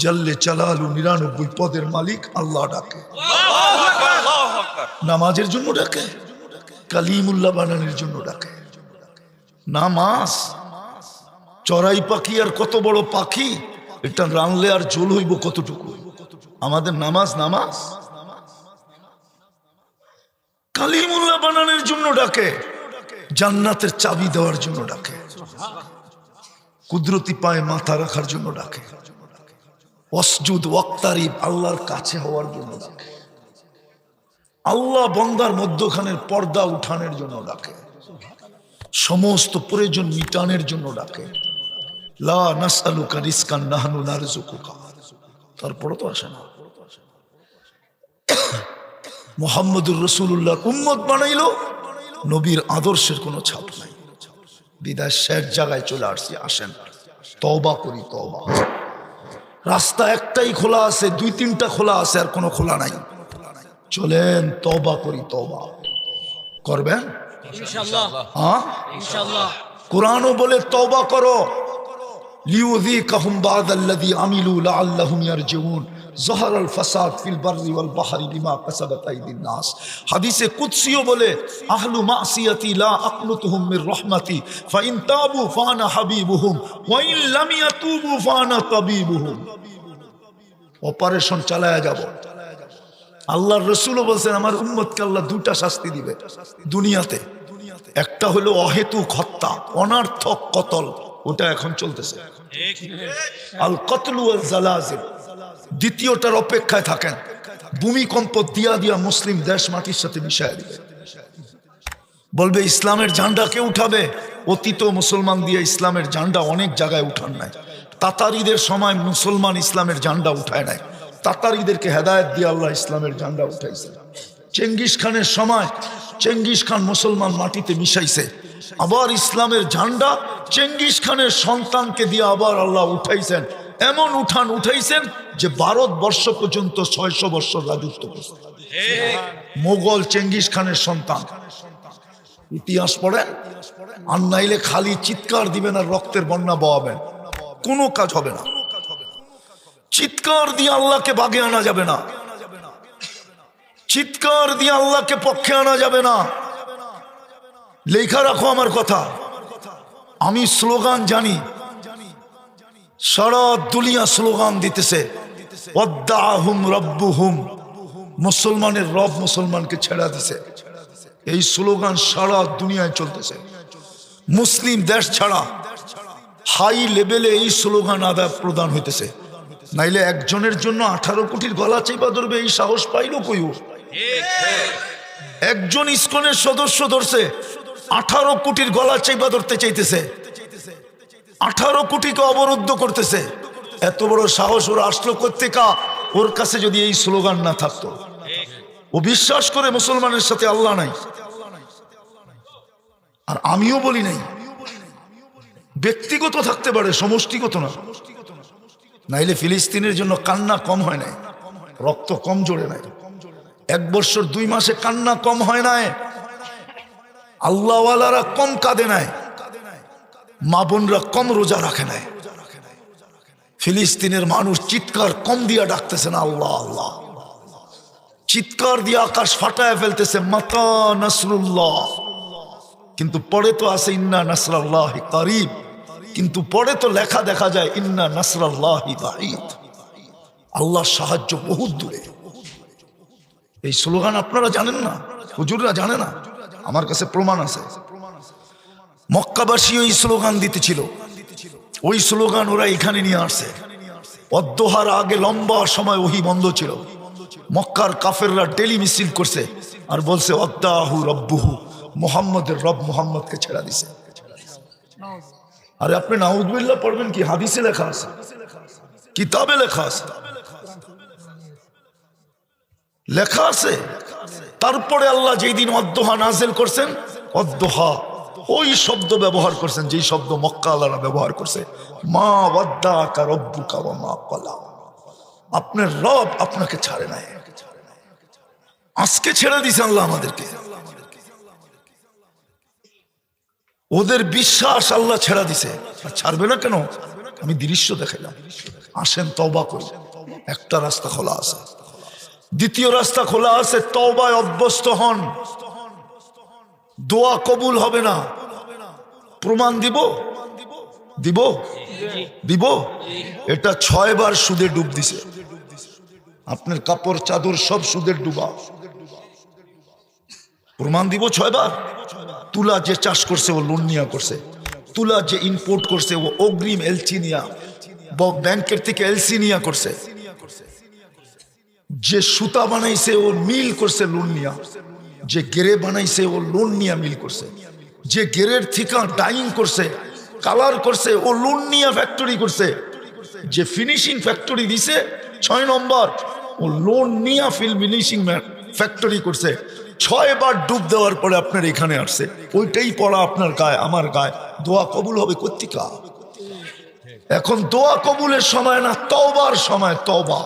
جل جلاله 99 পদের মালিক আল্লাহ ডাকে। আল্লাহু আকবার, আল্লাহু আকবার। নামাজের জন্য ডাকে, কালিমুল্লাহ বানানোর জন্য ডাকে। নামাজ চড়াই পাখি আর কত বড় পাখি, এটা রানলে আর জল হইব কতটুকু। আমাদের নামাজ, নামাজ কালিমুল্লাহ বানানোর জন্য ডাকে, জান্নাতের চাবি দেওয়ার জন্য ডাকে, কুদরতি পায়ে মাথা রাখার জন্য ডাকে, ওয়াসজুদ ওয়াক্তারিব আল্লাহর কাছে হওয়ার জন্য ডাকে, আল্লাহ বন্দার মধ্যখানের পর্দা উঠানোর জন্য ডাকে, সমস্ত প্রয়োজন মিটানোর জন্য ডাকে। লা নাসআলুকা রিজকান নাহনু নারযুকুকা। তারপরে তো আসে না। মুহাম্মদুর রাসূলুল্লাহ উম্মত বানাইলো, নবীর আদর্শের কোনো ছাপ নাই। বিদায় শেষ জায়গায় চলে আসছি। আসেন তওবা করি, তওবা। রাস্তা একটাই খোলা আছে, 2-3টা খোলা আছে, আর কোনো খোলা নাই। চলেন তওবা করি, তওবা করবেন ইনশাআল্লাহ। হ্যাঁ ইনশাআল্লাহ। কুরআনও বলে তওবা করো, লিউযীকাহুম বা'দাল্লাযী আমিলু লাআল্লাহুম ইয়ারজিউন যাহারাল ফাসাদ ফিল বাররি ওয়াল বাহরি বিমা কাসাবাত আইদিন নাস। হাদিসে কুদসিও বলে আহলু মাসিয়াতি লা আকনুতুহুম মির রাহমাতি ফাইন তাবু ফানা হাবিবুহুম ওয়া ইন লাম ইয়াতুবু ফানা তাবিবুহুম। অপারেশন চালায়া যাব। আল্লাহর রাসূলও বলেন আমার উম্মতকে আল্লাহ 2টা শাস্তি দিবে দুনিয়াতে। একটা হলো অহেতুক হত্যা, অনার্থক কতল, ওটা এখন চলতেছে, আল কতলু ওয়াল জালাজিল। দ্বিতীয়টার অপেক্ষায় থাকেন, ভূমিকম্প দিয়া দিয়া মুসলিম দেশ মাটির সাথে মিশায় দিবে। বলবে ইসলামের ঝান্ডা কে উঠাবে? অতীত মুসলমান দিয়ে ইসলামের ঝান্ডা অনেক জায়গায় উঠান নাই। তাতারিদের সময় মুসলমান ইসলামের ঝান্ডা উঠায় নাই, তাতারিদেরকে হেদায়েত দিয়ে আল্লাহ ইসলামের ঝান্ডা উঠাইছে। চেঙ্গিস খানের সময় চেঙ্গিস খান মুসলমান মাটিতে মিশাইছে, আবার ইসলামের ঝান্ডা চেঙ্গিস খানের সন্তানকে দিয়ে আবার আল্লাহ উঠাইছেন। এমন উঠাইছেন যে ভারতবর্ষ পর্যন্ত 600 বছর রাজত্ব করছে মোগল চেঙ্গিস খানের সন্তান। ইতিহাস পড়েন, আর নাইলে খালি চিৎকার দিবেন আর রক্তের বন্যা বহাবেন, কোনো কাজ হবে না। চিৎকার দিয়ে আল্লাহকে বাগে আনা যাবে না, চিৎকার দিয়ে আল্লাহকে পক্ষে আনা যাবে না। লেখা রাখো আমার কথা, আমি স্লোগান জানি, সারা দুনিয়া স্লোগান দিতেছে ওয়াদ্দাহুম রাব্বুহুম, মুসলমানের রব মুসলমানকে ছেড়া দিছে। এই স্লোগান সারা দুনিয়ায় চলতেছে। মুসলিম দেশ ছাড়া হাই লেভেলে এই স্লোগান আদায় প্রদান হইতেছে। নাইলে একজনের জন্য 18 কোটির গলা চেপা ধরবে, এই সাহস পাইল কইও? একজন ইসকনের সদস্য ধরছে, 18 কোটির গলা চেপা ধরতে চাইতেছে, 18 কোটিকে অবরুদ্ধ করতেছে। এত বড় সাহস ওর আসলো কোত্থেকে? ওর কাছে যদি এই স্লোগান না থাকতো। ও বিশ্বাস করে মুসলমানের সাথে আল্লাহ নাই, আর আমিও বলি নাই। ব্যক্তিগত থাকতে পারে, সমষ্টিগত না। নাইলে ফিলিস্তিনের জন্য কান্না কম হয় নাই, রক্ত কম জোড়ে নাই, 1 বছর 2 মাসে কান্না কম হয় নাই, আল্লাহওয়ালারা কম কাঁদে নাই, মা বোনরা কম রোজা রাখে নাই। ফিলিস্তিনের মানুষ চিৎকার কম দিয়া ডাকতেছে না আল্লাহ আল্লাহ, চিৎকার দিয়ে আকাশ ফাটায় ফেলতেছে মাতা নাসরুল্লাহ। কিন্তু পরে তো আছে ইন্না নাসরাল্লাহি কারিব, কিন্তু পরে তো লেখা দেখা যায় ইন্না নাসরাল্লাহি বাঈদ, আল্লাহর সাহায্য বহুত দূরে। এই স্লোগান আপনারা জানেন না, হুজুররা জানে না, আমার কাছে প্রমাণ আছে। মক্কাবাসী ওই স্লোগান দিতেছিল, ওই স্লোগান ওরা এখানে নিয়ে আসছে। অদ্দোহার আগে লম্বা সময় ওহী বন্ধ ছিল, মক্কার কাফেররা ডেলি মিছিল করছে আর বলছে ওয়াদ্দাহু রাব্বুহু, মুহাম্মদের রব মুহাম্মদকে ছেড়া দিছে। আরে আপনি নাউযুবিল্লাহ পড়বেন কি? হাদিসে লেখা আছে, কিতাবে লেখা আছে, লেখা আছে। তারপরে আল্লাহ যেই দিন অদ্দোহা নাযিল করছেন, অদ্দোহা ওই শব্দ ব্যবহার করছেন যেই শব্দ মক্কা আল্লাহরা ব্যবহার করছে, মা ওয়াদ্দাকা রাব্বুকা ওয়া মা ক্বালা, আপনার রব আপনাকে ছাড়ে নাই। আজকে ছেড়ে দিয়েছে আল্লাহ আমাদেরকে। ওদের বিশ্বাস আল্লাহ ছেড়া দিছে, আর ছাড়বে না কেন? আমি দৃশ্য দেখাইলাম, আসেন তওবা করি। একটা রাস্তা খোলা আছে, দ্বিতীয় রাস্তা খোলা আছে, তওবায় অভ্যস্ত হন। দোয়া কবুল হবে না, প্রমাণ দিব দিব দিব। এটা 6 বার সুদে ডুব দিছে, আপনার কাপড় চাদর সব সুদের ডুবা। প্রমাণ দিব 6 বার। তুলা যে চাষ করছে ও লোন নিয়া করছে, তুলা যে ইম্পোর্ট করছে ও অগ্রিম এলসি নিয়া, ব্যাংকের থেকে এলসি নিয়া করছে। যে সুতা বানাইছে ও মিল করছে লোন নিয়া, যে গেরে বানাইছে ও লোন নিয়া মিল করছে, যে গেরের থেকে ডাইং করছে, কালার করছে ও লোন নিয়া ফ্যাক্টরি করছে, যে ফিনিশিং ফ্যাক্টরি দিছে 6 নম্বর ও লোন নিয়া ফিনিশিং ফ্যাক্টরি করছে। 6 বার ডুব দেওয়ার পরে আপনার এখানে আসছে, ওইটাই পড়া আপনার গায়ে আমার গায়ে। দোয়া কবুল হবে কোত্থেকে? এখন দোয়া কবুলের সময় না, তওবার সময়। তওবা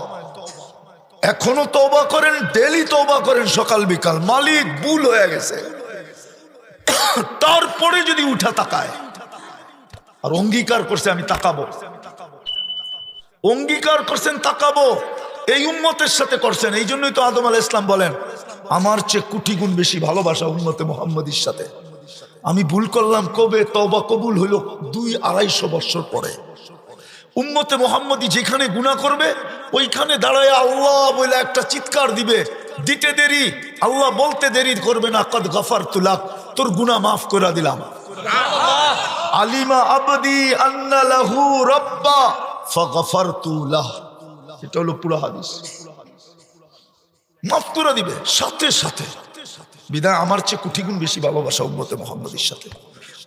এখনো তওবা করেন, ডেলি তওবা করেন সকাল বিকাল। মালিক ভুল হয়ে গেছে, তারপরে যদি উঠা তাকায় আর অঙ্গীকার করছে আমি তাকাবো, অঙ্গীকার করছেন তাকাবো, এই উম্মতের সাথে করছেন। এই জন্যই তো আদম আলাইহিস সালাম বলেন আমার চেয়ে কোটি গুণ বেশি ভালোবাসা উম্মতে মুহাম্মদীর সাথে। আমি ভুল করলাম কবে? তওবা কবুল হইল 200-250 বছর পরে। উম্মতে মুহাম্মদী যেখানে গুনাহ করবে ওইখানে দাঁড়ায় আল্লাহ বলে একটা চিৎকার দিবে, দিতে দেরি, আল্লাহ বলতে দেরি করবে না, কদ গফারতু লাক, তোর গুনাহ মাফ করে দিলাম। আলিমা আবদি আন্না লাহু রাব্বা ফাগফারতু লাহ, এটা হলো পুরো হাদিস। মাফ করে দিবে সাথে সাথে। বিদায় আমার চেয়ে কোটি গুণ বেশি ভালোবাসা উম্মতে মুহাম্মাদের সাথে।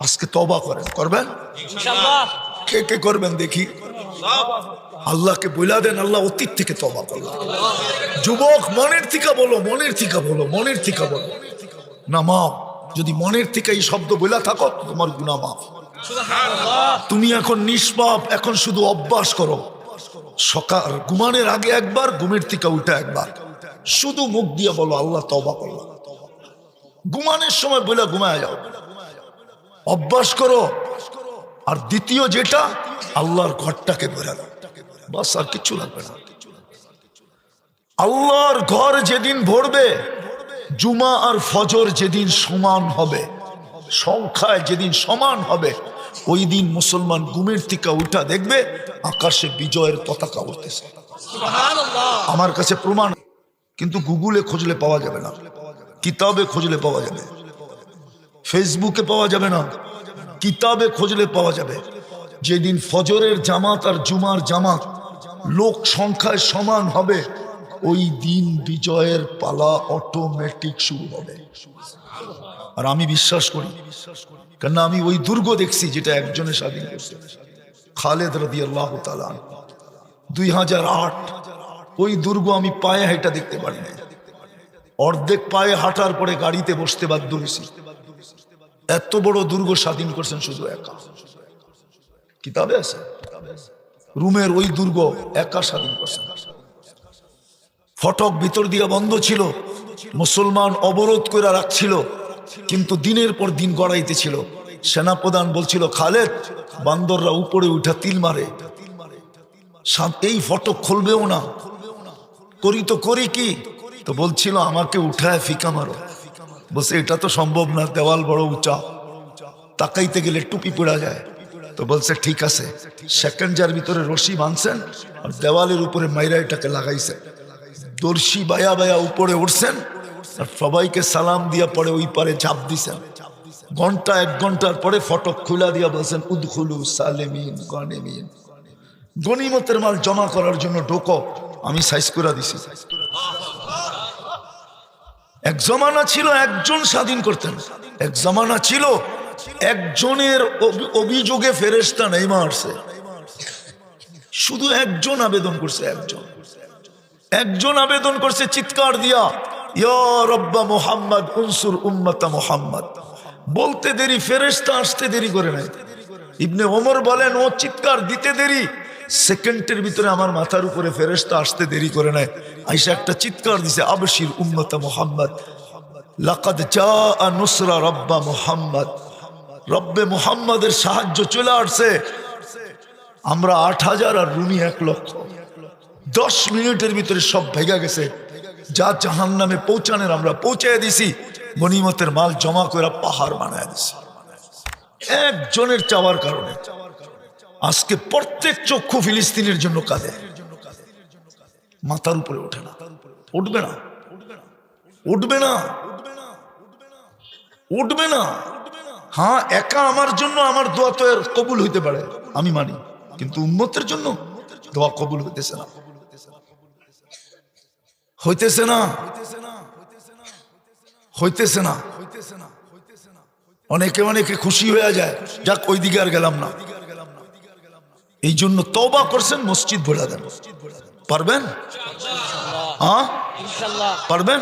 আজকে তওবা করেন, করবেন ইনশাআল্লাহ। কে কে করবেন দেখি? আল্লাহকে বইলা দেন, আল্লাহ অতীত থেকে তওবা করলাম। যুবক মনের থেকে বলো, মনের থেকে বলো, মনের থেকে বলো না মাফ। যদি মনের থেকে এই শব্দ বইলা থাকো তোমার গুনাহ মাফ। তুমি এখন নিষ্পাপ, এখন শুধু অভ্যাস করো। সকাল ঘুমানোর আগে একবার, ঘুমের থেকে উঠে একবার, শুধু মুখ দিয়ে বলো আল্লাহ তওবা করলাম। ঘুমানোর সময় বলে ঘুমায় যাও, অভ্যাস করো। আর দ্বিতীয় যেটা, আল্লাহর ঘরটাকে বেরা দাও, বাস আর কিছু লাগবে না। আল্লাহর ঘর যেদিন ভরবে, জুমা আর ফজর যেদিন সমান হবে, সংখ্যায় যেদিন সমান হবে, ওই দিন মুসলমান ঘুমের থেকে উঠা দেখবে আকাশে বিজয়ের পতাকা উঠতেছে। আমার কাছে প্রমাণ, কিন্তু গুগলে খুঁজলে পাওয়া যাবে না, কিতাবে খুঁজলে পাওয়া যাবে, ফেসবুকে পাওয়া যাবে না, কিতাবে খুঁজলে পাওয়া যাবে। যেদিন ফজরের জামাত আর জুমার জামাত লোক সংখ্যায় সমান হবে, ওই দিন বিজয়ের পালা অটোমেটিক শুরু হবে। আর আমি বিশ্বাস করি, কেন আমি ওই দুর্গ দেখছি যেটা একজনে স্বাধীন করছে, খালেদ রাদিয়াল্লাহু তাআলা। 2008 ওই দুর্গ আমি পায়ে হাঁটা দেখতে পারি না, অর্ধেক পায়ে হাঁটার পরে গাড়িতে বসতে বাধ্য হয়েছি। এত বড় দুর্গ স্বাধীন করছেন শুধু একা, কিতাবে আছে। রুমের ওই দুর্গ একা স্বাধীন করছেন। ফটক ভিতর দিয়ে বন্ধ ছিল, মুসলমান অবরোধ করে রাখছিল, কিন্তু দিনের পর দিন গড়াইতেছিল। সেনাপ্রধান বলছিল, খালেদ, বান্দররা উপরে উঠা তিল মারে, এই ফটক খুলবেও না। করি তো করি কি? তো বলছিল আমাকে উঠায় ফিকা মারো। বলছে এটা তো সম্ভব না, দেওয়াল বড় উঁচা, তাকাইতে গেলে টুপি পড়া যায়। তো বলছে ঠিক আছে। সেকেন্ড যার ভিতরে রশি বাঁধছেন আর দেওয়ালের উপরে মাইরা এটাকে লাগাইছে। দর্শি বায়া বায়া উপরে উঠছেন আর সবাইকে সালাম দিয়া পরে ওই পারে ঝাঁপ দিছেন। ঘন্টা 1 ঘন্টার পরে ফটক খুলা দিয়া বলছেন উদখুলু সালেমিন গানিমিন, গনিমতের মাল জমা করার জন্য ঢোকো, আমি সাইজ করে দিছি। এক জমানা ছিল একজন স্বাধীন করতেন, এক জমানা ছিল একজনের অভিযোগে ফেরেশতা নেই মারছে, শুধু একজন আবেদন করছে, একজন আবেদন করছে চিৎকার দিয়া, ইয়া রব্বা মুহাম্মদ উনসুর উম্মতা মুহাম্মদ। বলতে দেরি, ফেরেশতা আসতে দেরি করে নাই। ইবনে ওমর বলেন, ও চিৎকার দিতে দেরি, সেকেন্ডের ভিতরে আমার মাথার উপরে ফেরেশতা আসতে দেরি করে নাই। আয়েশা একটা চিৎকার দিছে, আবশির উম্মতা মুহাম্মদ লাকাদ জাআ নুসরা রব্বা মুহাম্মদ, রব্বে মুহাম্মাদের সাহায্য চলে আসছে। আমরা 8000 আর রুমি 1 লক্ষ। 10 মিনিটের ভিতরে সব ভেঙে গেছে, যা জাহান্নামে পৌঁছানোর আমরা পৌঁছায় দিছি, গনিমতের মাল জমা করে পাহাড় বানায় দিছি একজনের চাওয়ার কারণে। আজকে প্রত্যেক চক্ষু ফিলিস্তিনের জন্য কাঁদে, মাথার উপরে ওঠে না, উঠবে না, উঠবে না, উঠবে না। হ্যাঁ, একা আমার জন্য আমার দোয়া তো এর কবুল হইতে পারে, আমি মানি, কিন্তু উম্মতের জন্য দোয়া কবুল হইতেছে না, হইতেছে না, হইতেছে না। অনেকে অনেকে খুশি হয়ে যায়, যাক ওই দিকে আর গেলাম না। এই জন্য তওবা করছেন, মসজিদ ভরে দেন। পারবেন? হ্যাঁ পারবেন?